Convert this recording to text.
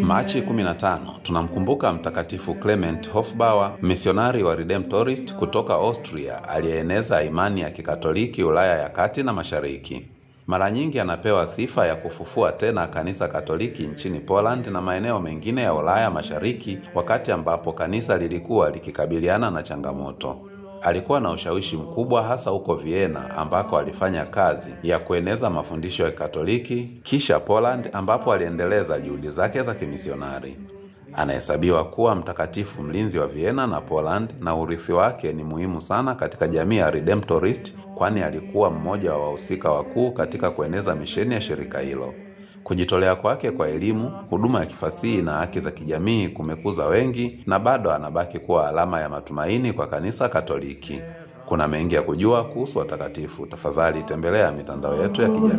Machi 15 tunamkumbuka Mtakatifu Clement Hofbauer, misionari wa Redemptorist kutoka Austria aliyeeneza imani ya Kikatoliki Ulaya ya Kati na Mashariki. Mara nyingi anapewa sifa ya kufufua tena kanisa Katoliki nchini Poland na maeneo mengine ya Ulaya Mashariki wakati ambapo kanisa lilikuwa likikabiliana na changamoto. Alikuwa na ushawishi mkubwa hasa huko Vienna ambako alifanya kazi ya kueneza mafundisho ya Katoliki, kisha Poland ambapo aliendeleza juhudi zake za kimisionari. Anahesabiwa kuwa mtakatifu mlinzi wa Vienna na Poland, na urithi wake ni muhimu sana katika jamii ya Redemptorist kwani alikuwa mmoja wa wahusika wakuu katika kueneza misheni ya shirika hilo. Kujitolea kwake kwa elimu, huduma ya kifasihi na haki za kijamii kumekuza wengi na bado anabaki kuwa alama ya matumaini kwa kanisa Katoliki. Kuna mengi ya kujua kuhusu watakatifu. Tafadhali tembelea mitandao yetu ya kijamii.